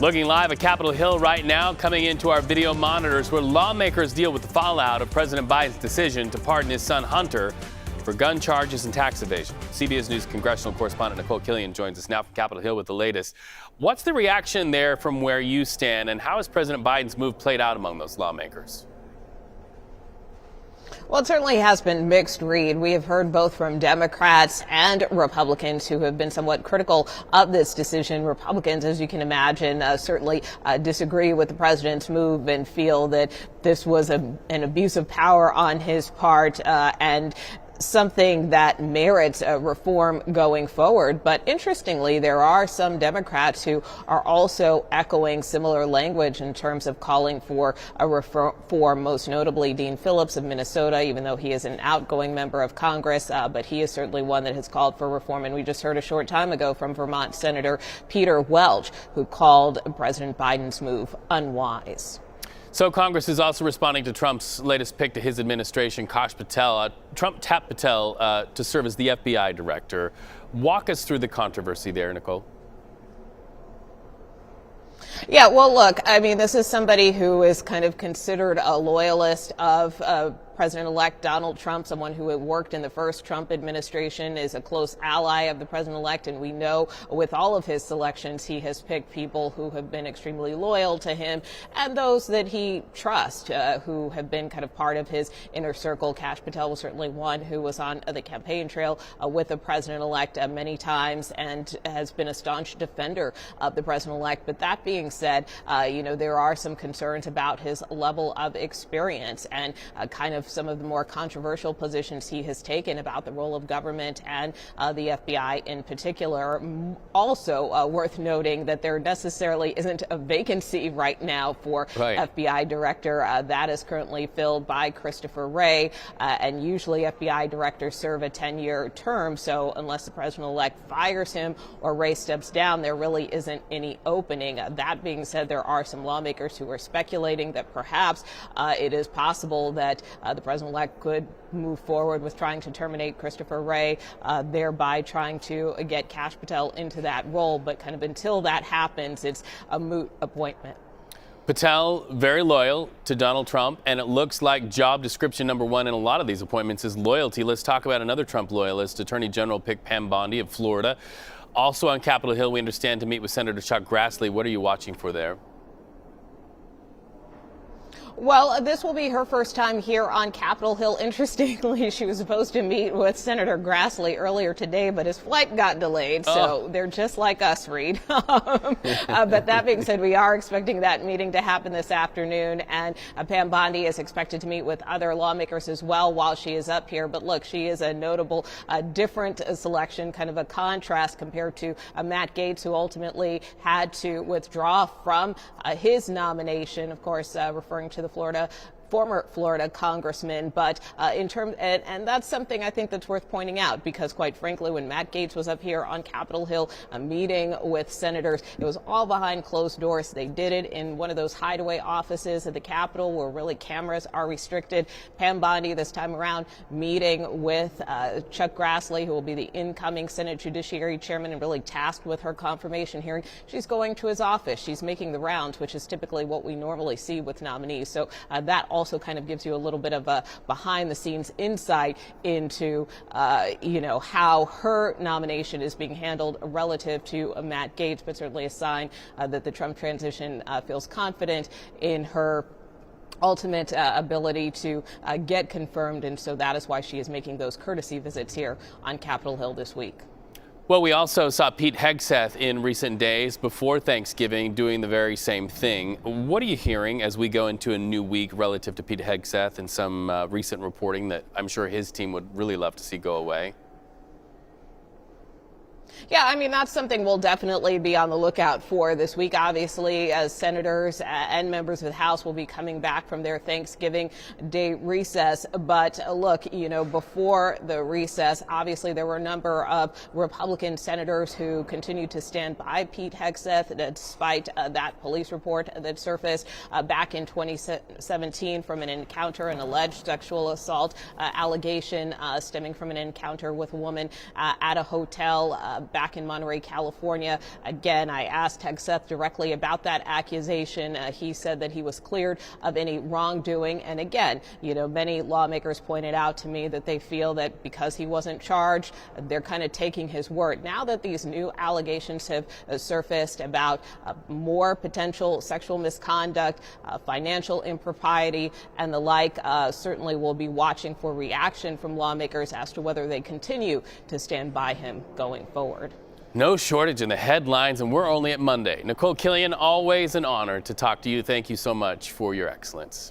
Looking live at Capitol Hill right now, coming into our video monitors, where lawmakers deal with the fallout of President Biden's decision to pardon his son Hunter for gun charges and tax evasion. CBS News congressional correspondent Nikole Killion joins us now from Capitol Hill with the latest. What's the reaction there from where you stand, and how has President Biden's move played out among those lawmakers? Well, it certainly has been mixed read. We have heard both from Democrats and Republicans who have been somewhat critical of this decision. Republicans, as you can imagine, certainly disagree with the president's move and feel that this was an abuse of power on his part and something that merits reform going forward. But interestingly, there are some Democrats who are also echoing similar language in terms of calling for a reform, most notably Dean Phillips of Minnesota, even though he is an outgoing member of Congress, but he is certainly one that has called for reform. And we just heard a short time ago from Vermont Senator Peter Welch, who called President Biden's move unwise. So Congress is also responding to Trump's latest pick to his administration, Kash Patel. Trump tapped Patel to serve as the FBI director. Walk us through the controversy there, Nikole. Yeah, well, look, I mean, this is somebody who is kind of considered a loyalist of President-elect Donald Trump, someone who had worked in the first Trump administration, is a close ally of the president-elect. And we know with all of his selections, he has picked people who have been extremely loyal to him and those that he trusts, who have been kind of part of his inner circle. Kash Patel was certainly one who was on the campaign trail with the president-elect many times and has been a staunch defender of the president-elect. But that being said, there are some concerns about his level of experience and kind of some of the more controversial positions he has taken about the role of government and the FBI in particular. Also worth noting that there necessarily isn't a vacancy right now for FBI director. That is currently filled by Christopher Wray, and usually FBI directors serve a 10-year term. So unless the president-elect fires him or Wray steps down, there really isn't any opening. That being said, there are some lawmakers who are speculating that perhaps it is possible that the president-elect could move forward with trying to terminate Christopher Wray, thereby trying to get Kash Patel into that role. But kind of until that happens, it's a moot appointment. Patel, very loyal to Donald Trump, and it looks like job description number one in a lot of these appointments is loyalty. Let's talk about another Trump loyalist, Attorney General pick Pam Bondi of Florida. Also on Capitol Hill, we understand, to meet with Senator Chuck Grassley. What are you watching for there? Well, this will be her first time here on Capitol Hill. Interestingly, she was supposed to meet with Senator Grassley earlier today, but his flight got delayed. So they're just like us, Reed. But that being said, we are expecting that meeting to happen this afternoon. And Pam Bondi is expected to meet with other lawmakers as well while she is up here. But look, she is a notable, different selection, kind of a contrast compared to Matt Gaetz, who ultimately had to withdraw from his nomination, of course, referring to the former Florida congressman. But in terms, and that's something I think that's worth pointing out, because quite frankly, when Matt Gaetz was up here on Capitol Hill meeting with senators, it was all behind closed doors. They did it in one of those hideaway offices at the Capitol where really cameras are restricted. Pam Bondi this time around meeting with Chuck Grassley, who will be the incoming Senate Judiciary Chairman and really tasked with her confirmation hearing. She's going to his office. She's making the rounds, which is typically what we normally see with nominees. So that also kind of gives you a little bit of a behind-the-scenes insight into, how her nomination is being handled relative to Matt Gaetz, but certainly a sign that the Trump transition feels confident in her ultimate ability to get confirmed. And so that is why she is making those courtesy visits here on Capitol Hill this week. Well, we also saw Pete Hegseth in recent days before Thanksgiving doing the very same thing. What are you hearing as we go into a new week relative to Pete Hegseth and some recent reporting that I'm sure his team would really love to see go away? Yeah, I mean, that's something we'll definitely be on the lookout for this week. Obviously, as senators and members of the House will be coming back from their Thanksgiving Day recess. But look, before the recess, obviously there were a number of Republican senators who continued to stand by Pete Hegseth despite that police report that surfaced back in 2017 from an alleged sexual assault allegation stemming from an encounter with a woman at a hotel back in Monterey, California. Again, I asked Hegseth directly about that accusation. He said that he was cleared of any wrongdoing. And again, many lawmakers pointed out to me that they feel that because he wasn't charged, they're kind of taking his word. Now that these new allegations have surfaced about more potential sexual misconduct, financial impropriety, and the like, certainly we'll be watching for reaction from lawmakers as to whether they continue to stand by him going forward. No shortage in the headlines, and we're only at Monday. Nikole Killion, always an honor to talk to you. Thank you so much for your excellence.